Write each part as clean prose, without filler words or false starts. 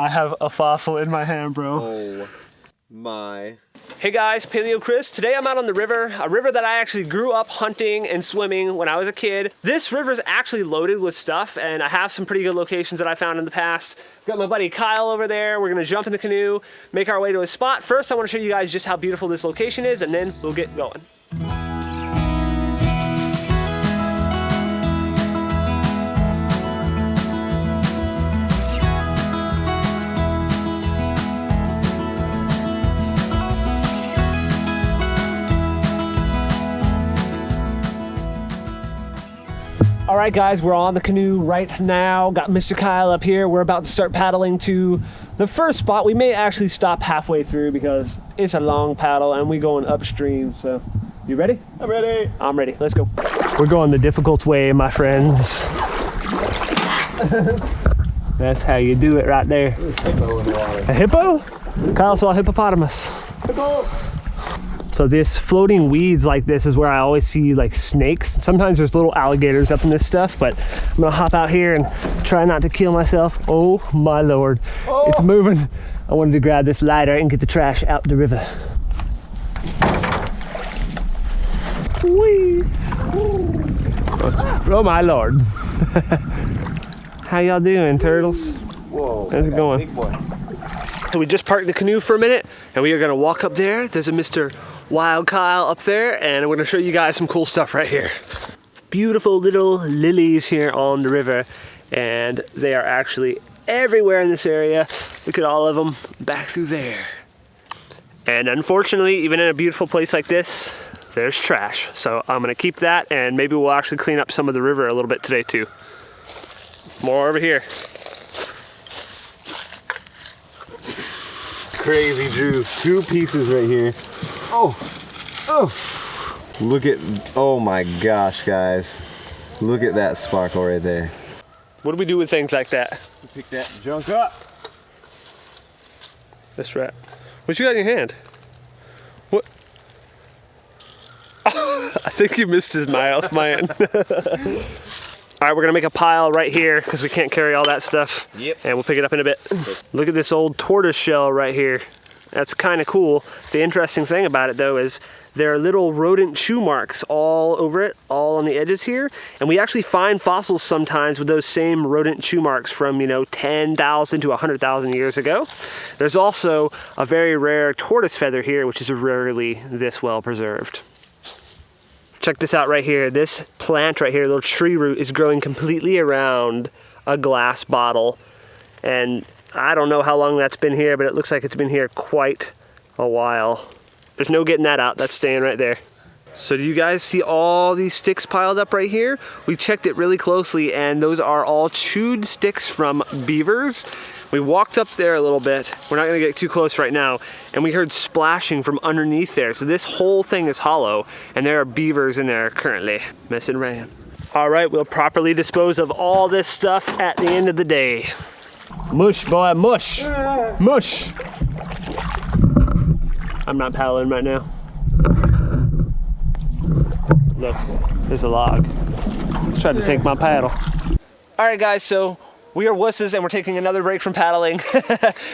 I have a fossil in my hand, bro. Oh my. Hey guys, Paleo Chris. Today I'm out on the river, a river that I actually grew up hunting and swimming when I was a kid. This river is actually loaded with stuff, and I have some pretty good locations that I found in the past. Got my buddy Kyle over there. We're gonna jump in the canoe, make our way to a spot. First, I wanna show you guys just how beautiful this location is, and then we'll get going. All right, guys, we're on the canoe right now. Got Mr. Kyle up here. We're about to start paddling to the first spot. We may actually stop halfway through because it's a long paddle and we're going upstream. So, you ready? I'm ready. I'm ready. Let's go. We're going the difficult way, my friends. That's how you do it right there. There's a hippo in the water. A hippo? Kyle saw a hippopotamus. Hippo! So this floating weeds like this is where I always see like snakes. Sometimes there's little alligators up in this stuff, but I'm gonna hop out here and try not to kill myself. Oh my Lord, It's moving. I wanted to grab this lighter and get the trash out the river. Whee! Oh my Lord. How y'all doing, turtles? Whoa. How's it going? Big boy. So we just parked the canoe for a minute and we are gonna walk up there. There's a Mr. Wild Kyle up there and we're gonna show you guys some cool stuff right here. Beautiful little lilies here on the river, and they are actually everywhere in this area. Look at all of them back through there. And unfortunately, even in a beautiful place like this, there's trash. So I'm gonna keep that, and maybe we'll actually clean up some of the river a little bit today too. More over here. Crazy Drews. 2 pieces right here. Oh. Look at, oh my gosh, guys. Look at that sparkle right there. What do we do with things like that? Pick that junk up. That's right. What you got in your hand? What? I think you missed his mouth, man. All right, we're gonna make a pile right here because we can't carry all that stuff. Yep. And we'll pick it up in a bit. Look at this old tortoise shell right here. That's kind of cool. The interesting thing about it though is there are little rodent chew marks all over it, all on the edges here. And we actually find fossils sometimes with those same rodent chew marks from, 10,000 to 100,000 years ago. There's also a very rare tortoise feather here, which is rarely this well preserved. Check this out right here. This plant right here, little tree root, is growing completely around a glass bottle. And I don't know how long that's been here, but it looks like it's been here quite a while. There's no getting that out. That's staying right there. So do you guys see all these sticks piled up right here? We checked it really closely, and those are all chewed sticks from beavers. We walked up there a little bit. We're not gonna get too close right now. And we heard splashing from underneath there. So this whole thing is hollow, and there are beavers in there currently messing around. All right, we'll properly dispose of all this stuff at the end of the day. Mush, boy, mush, mush. I'm not paddling right now. Look, there's a log. Tried to take my paddle. All right, guys, so we are wusses and we're taking another break from paddling.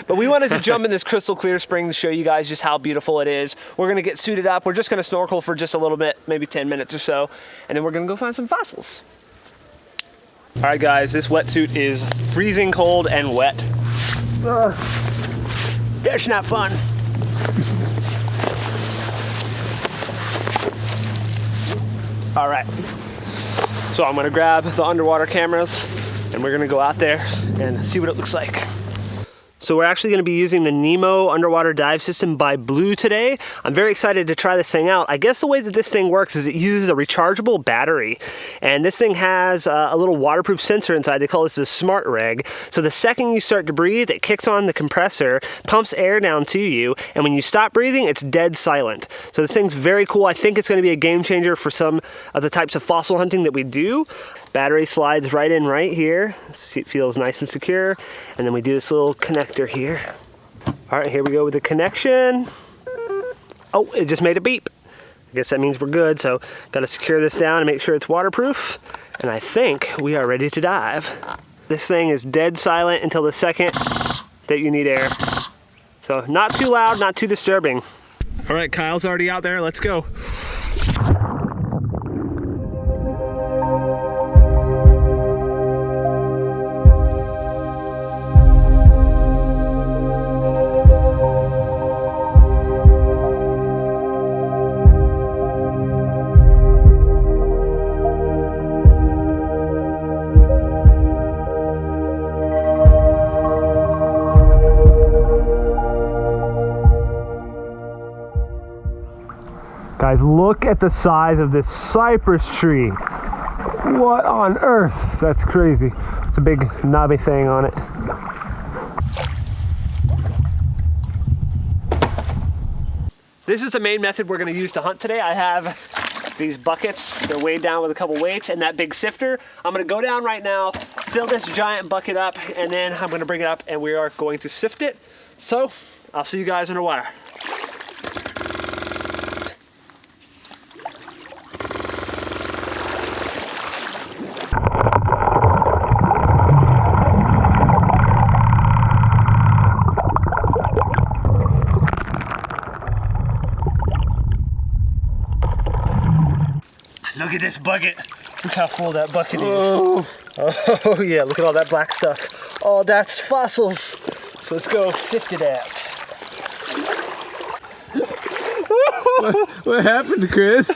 But we wanted to jump in this crystal clear spring to show you guys just how beautiful it is. We're gonna get suited up. We're just gonna snorkel for just a little bit, maybe 10 minutes or so, and then we're gonna go find some fossils. All right, guys, this wetsuit is freezing cold and wet. That's not fun. All right, so I'm gonna grab the underwater cameras and we're gonna go out there and see what it looks like. So we're actually gonna be using the Nemo underwater dive system by Blue today. I'm very excited to try this thing out. I guess the way that this thing works is it uses a rechargeable battery, and this thing has a little waterproof sensor inside. They call this the Smart Reg. So the second you start to breathe, it kicks on the compressor, pumps air down to you, and when you stop breathing, it's dead silent. So this thing's very cool. I think it's gonna be a game changer for some of the types of fossil hunting that we do. Battery slides right in right here. It feels nice and secure. And then we do this little connector here. All right, here we go with the connection. Oh, it just made a beep. I guess that means we're good. So gotta secure this down and make sure it's waterproof. And I think we are ready to dive. This thing is dead silent until the second that you need air. So not too loud, not too disturbing. All right, Kyle's already out there. Let's go. Guys, look at the size of this cypress tree. What on earth? That's crazy. It's a big knobby thing on it. This is the main method we're going to use to hunt today. I have these buckets. They're weighed down with a couple weights and that big sifter. I'm going to go down right now, fill this giant bucket up, and then I'm going to bring it up and we are going to sift it. So I'll see you guys underwater. Look at this bucket. Look how full that bucket is. Oh yeah, look at all that black stuff. Oh, that's fossils. So let's go sift it out. What happened, Chris?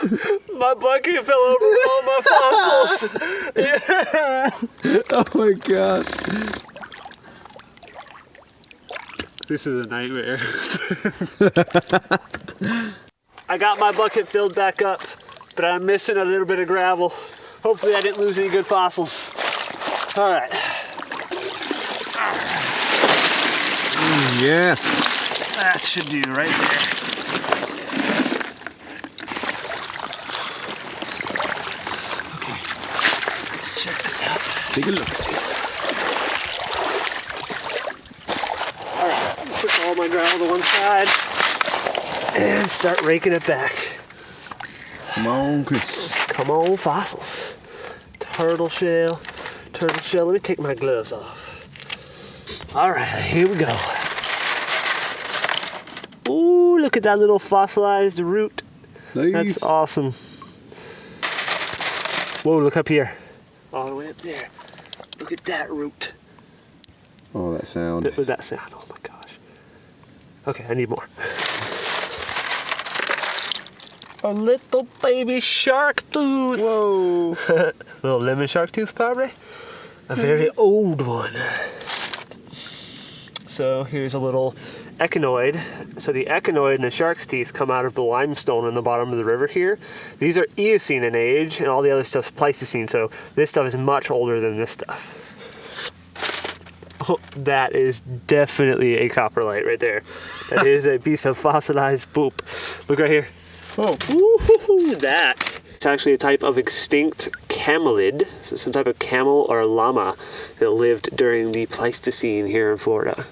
My bucket fell over all my fossils. Yeah. Oh my gosh. This is a nightmare. I got my bucket filled back up, but I'm missing a little bit of gravel. Hopefully I didn't lose any good fossils. All right. Yes. That should do right there. Okay, let's check this out. Take a look. All right, put all my gravel to one side and start raking it back. Come on, Chris. Come on, fossils. Turtle shell, turtle shell. Let me take my gloves off. All right, here we go. Ooh, look at that little fossilized root. Nice. That's awesome. Whoa, look up here. All the way up there. Look at that root. Oh, that sound. Look at that sound. Oh my gosh. Okay, I need more. A little baby shark tooth. Whoa. Little lemon shark tooth, probably. A very old one. So here's a little echinoid. So the echinoid and the shark's teeth come out of the limestone in the bottom of the river here. These are Eocene in age, and all the other stuff's Pleistocene. So this stuff is much older than this stuff. Oh, that is definitely a coprolite right there. That is a piece of fossilized poop. Look right here. Oh. Ooh, that. It's actually a type of extinct camelid, so some type of camel or llama that lived during the Pleistocene here in Florida.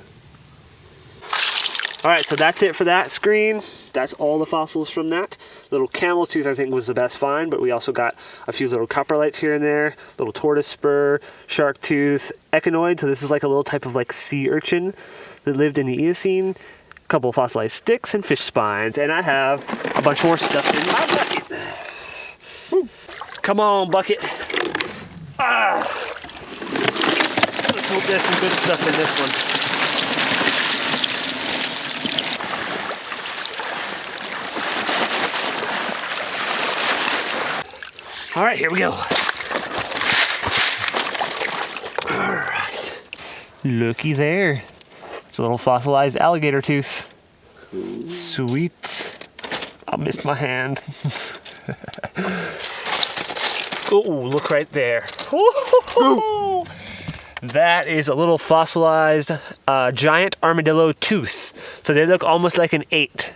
All right, so that's it for that screen. That's all the fossils from that. Little camel tooth, I think, was the best find, but we also got a few little coprolites here and there, little tortoise spur, shark tooth, echinoid. So this is like a little type of like sea urchin that lived in the Eocene. A couple of fossilized sticks and fish spines, and I have a bunch more stuff in my bucket. Woo. Come on, bucket. Ah. Let's hope there's some good stuff in this one. All right, here we go. All right. Looky there. It's a little fossilized alligator tooth. Cool. Sweet. I missed my hand. Oh, look right there. That is a little fossilized giant armadillo tooth. So they look almost like an 8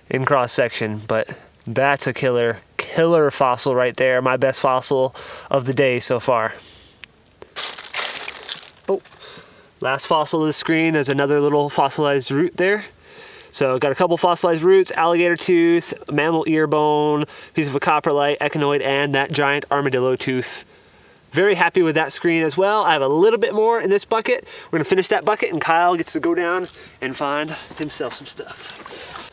in cross section, but that's a killer fossil right there. My best fossil of the day so far. Oh, last fossil of the screen is another little fossilized root there. So got a couple fossilized roots, alligator tooth, mammal ear bone, piece of a coprolite, echinoid, and that giant armadillo tooth Very happy with that screen as well. I have a little bit more in this bucket. We're gonna finish that bucket and Kyle gets to go down and find himself some stuff.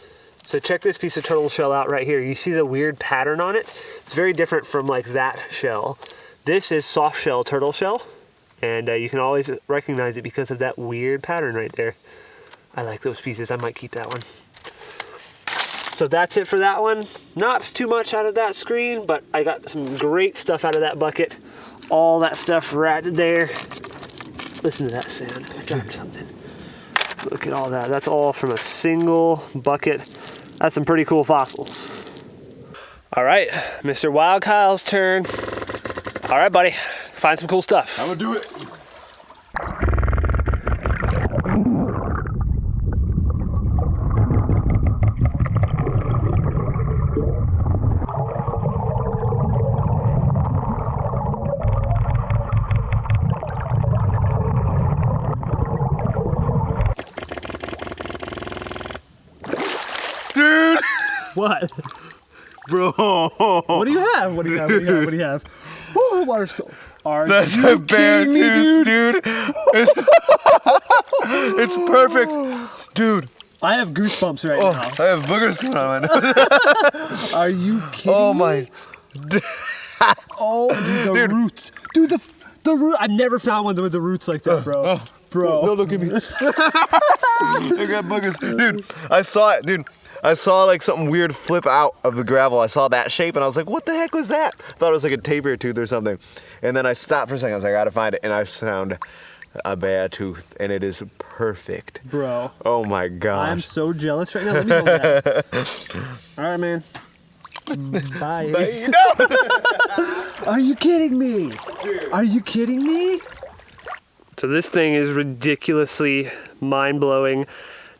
So check this piece of turtle shell out right here. You see the weird pattern on it? It's very different from like that shell. This is soft shell turtle shell, and you can always recognize it because of that weird pattern right there. I like those pieces, I might keep that one. So that's it for that one. Not too much out of that screen, but I got some great stuff out of that bucket. All that stuff right there. Listen to that sound. I dropped something. Look at all that. That's all from a single bucket. That's some pretty cool fossils. All right, Mr. Wild Kyle's turn. All right, buddy. Find some cool stuff. I'm gonna do it. Dude! What? Bro! What do you have? What do you have? What do you have? What do you have? Oh, the water's cold. Are That's you a bear kidding me, tooth, dude! It's perfect! Dude! I have goosebumps right Oh, now. I have boogers coming out of my nose. Are you kidding Oh me? my. Oh, dude, the Dude. roots. Dude, the root. I've never found one with the roots like that, bro. Bro. Don't look at me. I got boogers. Dude, I saw it, dude. I saw like something weird flip out of the gravel. I saw that shape and I was like, what the heck was that? I thought it was like a tapir tooth or something. And then I stopped for a second. I was like, I gotta find it. And I found a bear tooth and it is perfect. Bro. Oh my I'm gosh. so jealous right now. Let me hold that. All right, man. Bye. No! Are you kidding me? Are you kidding me? So this thing is ridiculously mind-blowing,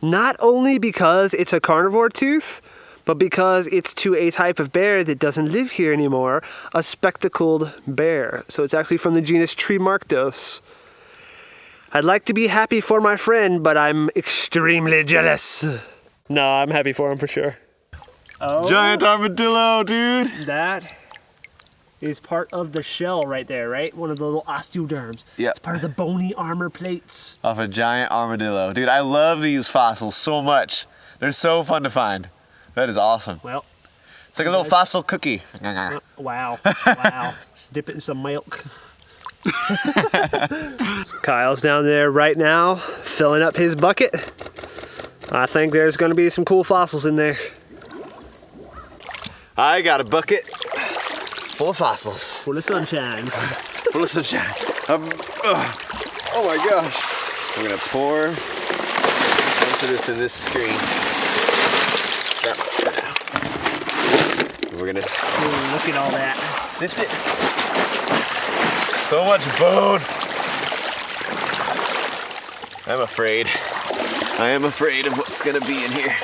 not only because it's a carnivore tooth, but because it's to a type of bear that doesn't live here anymore, a spectacled bear. So it's actually from the genus Tremarctos. I'd like to be happy for my friend, but I'm extremely jealous. No, I'm happy for him for sure. Oh, Giant armadillo, dude. that is part of the shell right there, right? One of the little osteoderms. Yeah. It's part of the bony armor plates. Off a giant armadillo. Dude, I love these fossils so much. They're so fun to find. That is awesome. Well, It's like a little fossil cookie. wow. Wow. Dip it in some milk. Kyle's down there right now, filling up his bucket. I think there's gonna be some cool fossils in there. I got a bucket full of fossils. Full of sunshine. Full of sunshine. Oh my gosh. I'm gonna pour a bunch of this in this screen. We're gonna Ooh, look at all that. sift it. So much bone. I'm afraid. I am afraid of what's gonna be in here.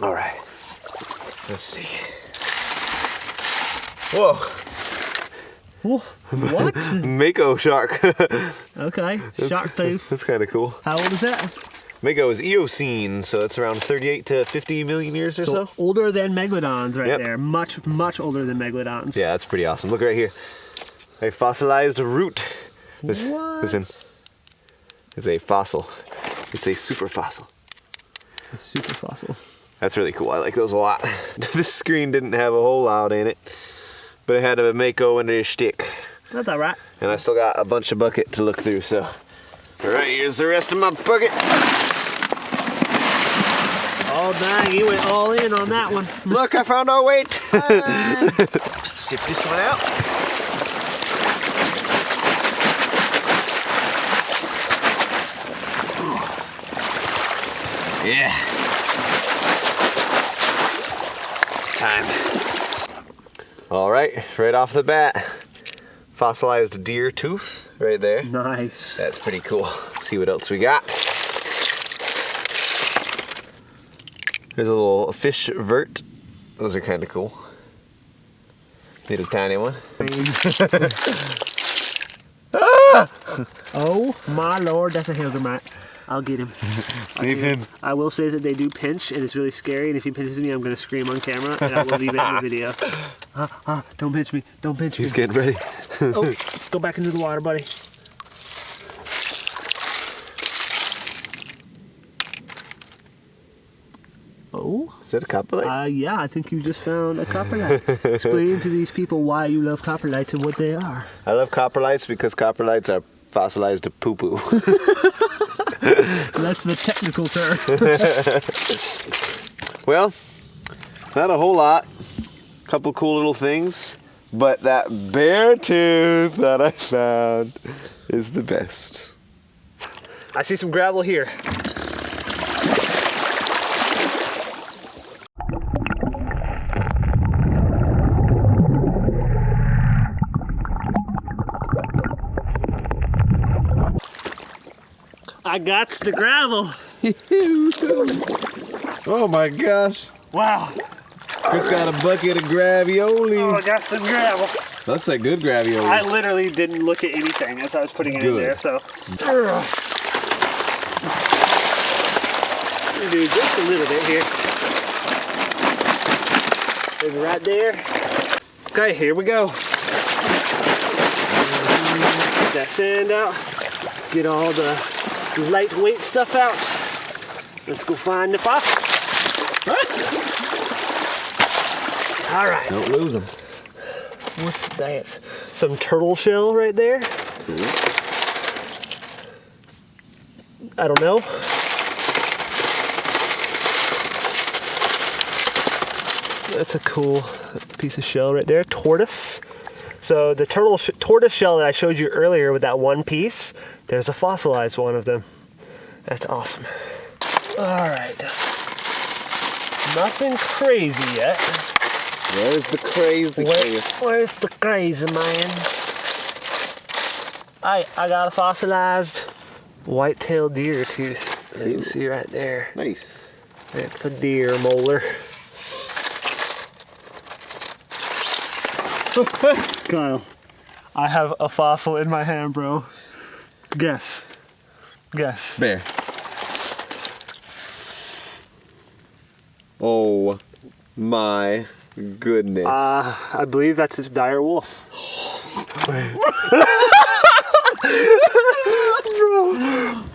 All right. Let's see. Whoa. What? Mako shark. Okay, shark tooth. That's kind of cool. How old is that? Mako is Eocene, so it's around 38 to 50 million years or so. Older than megalodons right Yep. there. Much, much older than megalodons. Yeah, that's pretty awesome. Look right here. A fossilized root. Listen. It's a fossil. It's a super fossil. A super fossil. That's really cool. I like those a lot. This screen didn't have a whole lot in it, but it had a Mako and a stick. That's all right. And I still got a bunch of bucket to look through, so. All right, here's the rest of my bucket. Oh, dang, you went all in on that one. Look, I found our weight. Sip this one out. Yeah. It's time. All right, right off the bat, fossilized deer tooth right there. Nice. That's pretty cool. Let's see what else we got. There's a little fish vert. Those are kind of cool. Little tiny one. Oh my lord, that's a Hildermite. I'll get him. Save him. I will say that they do pinch, and it's really scary. And if he pinches me, I'm going to scream on camera, and I will leave it in the video. Don't pinch me. Don't pinch me. He's getting ready. Oh, go back into the water, buddy. Oh? Is that a copperlight? Yeah, I think you just found a copperlight. Explain to these people why you love copperlights and what they are. I love copperlights because copperlights are fossilized to poo-poo. That's the technical term. Well, not a whole lot. Couple cool little things. But that bear tooth that I found is the best. I see some gravel here. I got the gravel. Oh my gosh. Wow. Chris got a bucket of gravioli. Oh, I got some gravel. Looks like good gravioli. I literally didn't look at anything as I was putting it in Good. there, so. We do just a little bit here. Maybe right there. Okay, here we go. Get that sand out. Get all the lightweight stuff out. Let's go find the fossils. All right. Don't lose them. What's that? Some turtle shell right there. I don't know. That's a cool piece of shell right there. Tortoise. So the tortoise shell that I showed you earlier with that one piece, there's a fossilized one of them. That's awesome. All right. Nothing crazy yet. Where's the crazy? Where's the crazy man? I got a fossilized white-tailed deer tooth. You can see right there. Nice. It's a deer molar. Kyle, I have a fossil in my hand, bro. Guess. Guess. Bear. Oh my goodness. I believe that's a dire wolf.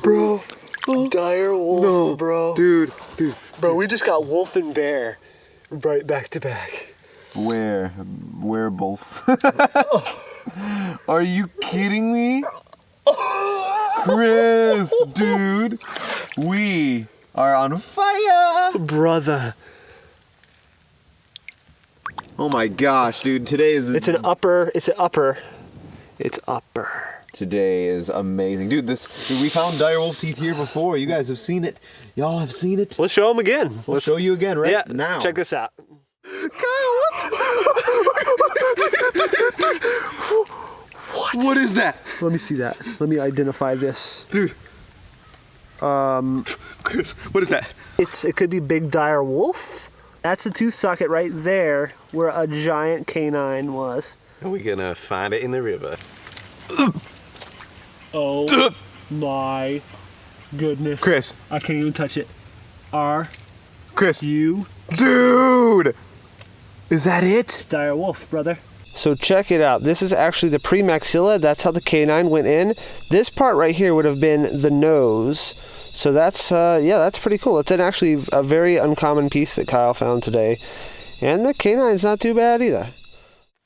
Bro. Dire wolf, No. bro. Dude. Bro, we just got wolf and bear right back to back. Where both? Are you kidding me? Chris, dude. We are on fire. Brother. Oh my gosh, dude. Today is It's upper. Today is amazing. Dude, we found dire wolf teeth here before. You guys have seen it. Y'all have seen it. Let's show them again. We'll show you again right now. Check this out. Kyle, what is that? Let me see that. Let me identify this. Dude. Chris, what is that? It could be big dire wolf. That's the tooth socket right there where a giant canine was. Are we gonna find it in the river? Oh my goodness. Chris. I can't even touch it. Chris. You Dude! Is that it? dire wolf, brother. So check it out. This is actually the premaxilla. That's how the canine went in. This part right here would have been the nose. So that's, that's pretty cool. It's actually a very uncommon piece that Kyle found today. And the canine's not too bad either.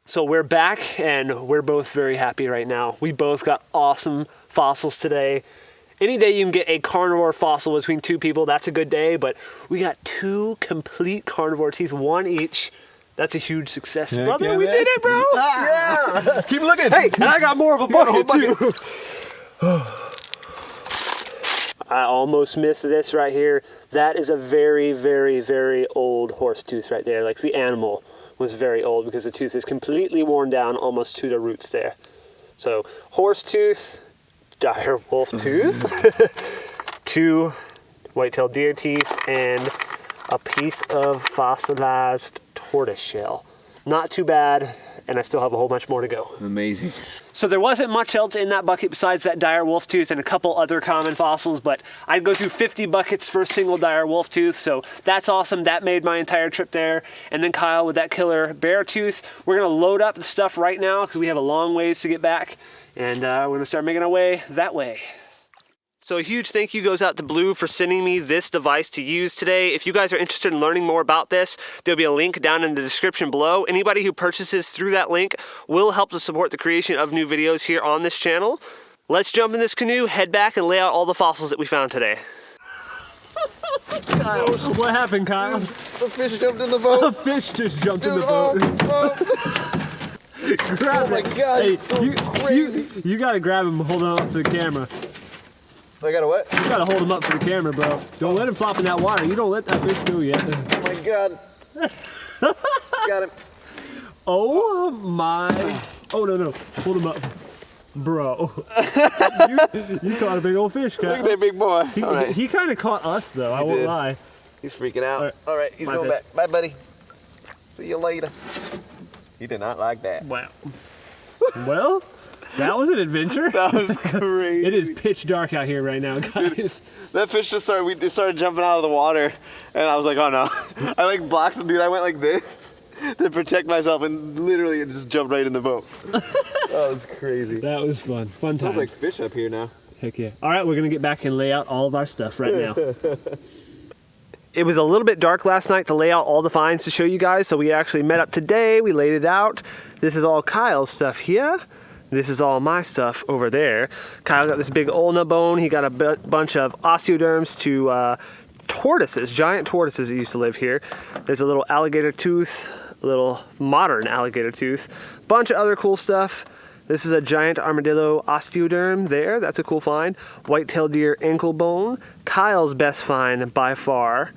So we're back and we're both very happy right now. We both got awesome fossils today. Any day you can get a carnivore fossil between two people, that's a good day, but we got two complete carnivore teeth, one each. That's a huge success, brother. yeah, We man. did it, bro. Yeah! Keep looking! Hey, and I got more of a bucket, too. I almost missed this right here. That is a very, very, very old horse tooth right there. Like the animal was very old because the tooth is completely worn down almost to the roots there. So horse tooth, dire wolf tooth, two white-tailed deer teeth, and a piece of fossilized tortoise shell. Not too bad. and I still have a whole bunch more to go. Amazing. So there wasn't much else in that bucket besides that dire wolf tooth and a couple other common fossils, but I'd go through 50 buckets for a single dire wolf tooth, so that's awesome. That made my entire trip there. And then Kyle with that killer bear tooth. We're gonna load up the stuff right now because we have a long ways to get back, and we're gonna start making our way that way. So a huge thank you goes out to Blue for sending me this device to use today. If you guys are interested in learning more about this, there'll be a link down in the description below. Anybody who purchases through that link will help to support the creation of new videos here on this channel. Let's jump in this canoe, head back, and lay out all the fossils that we found today. Kyle, what happened, Kyle? The fish jumped in the boat. A fish just jumped in the boat. Grab Oh my it. God, Hey, it's so crazy. you gotta grab him, hold on up to the camera. I got a what? You gotta hold him up for the camera, bro. Don't let him flop in that water. You don't let that fish go yet. Oh my God. Got him. Oh my. Oh no. Hold him up. Bro. you caught a big old fish, Kyle. Look at that big boy. He, All right. he kind of caught us though, I won't did. lie. He's freaking out. All All right, he's My going bad. back. Bye, buddy. See you later. He did not like that. Wow. Well, that was an adventure. That was crazy. It is pitch dark out here right now, guys. That fish just started, we just started jumping out of the water, and I was like, oh no. I like blocked him, dude. I went like this to protect myself, and literally it just jumped right in the boat. That was crazy. That was fun. Fun There's times. like fish up here now. Heck yeah. All right, we're gonna get back and lay out all of our stuff right now. It was a little bit dark last night to lay out all the finds to show you guys, so we actually met up today, we laid it out. This is all Kyle's stuff here. This is all my stuff over there. Kyle got this big ulna bone. He got a bunch of osteoderms to tortoises, giant tortoises that used to live here. There's a little alligator tooth, a little modern alligator tooth, bunch of other cool stuff. This is a giant armadillo osteoderm there. That's a cool find. White-tailed deer ankle bone. Kyle's best find by far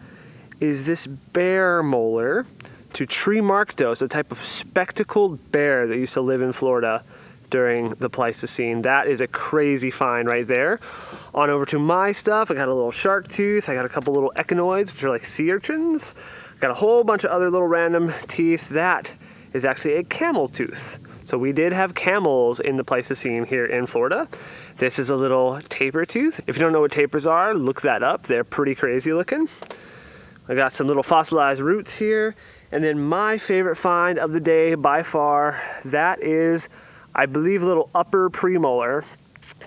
is this bear molar to Tremarctos, a type of spectacled bear that used to live in Florida during the Pleistocene. That is a crazy find right there. On over to my stuff, I got a little shark tooth, I got a couple little echinoids, which are like sea urchins. Got a whole bunch of other little random teeth. That is actually a camel tooth. So we did have camels in the Pleistocene here in Florida. This is a little tapir tooth. If you don't know what tapirs are, look that up. They're pretty crazy looking. I got some little fossilized roots here. And then my favorite find of the day by far, that is, I believe, a little upper premolar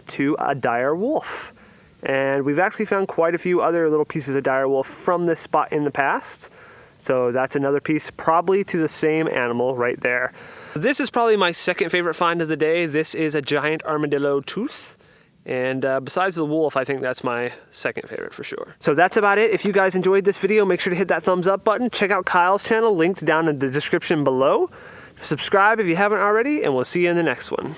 to a dire wolf. And we've actually found quite a few other little pieces of dire wolf from this spot in the past. So that's another piece probably to the same animal right there. This is probably my second favorite find of the day. This is a giant armadillo tooth. And besides the wolf, I think that's my second favorite for sure. So that's about it. If you guys enjoyed this video, make sure to hit that thumbs up button. Check out Kyle's channel, linked down in the description below. Subscribe if you haven't already, and we'll see you in the next one.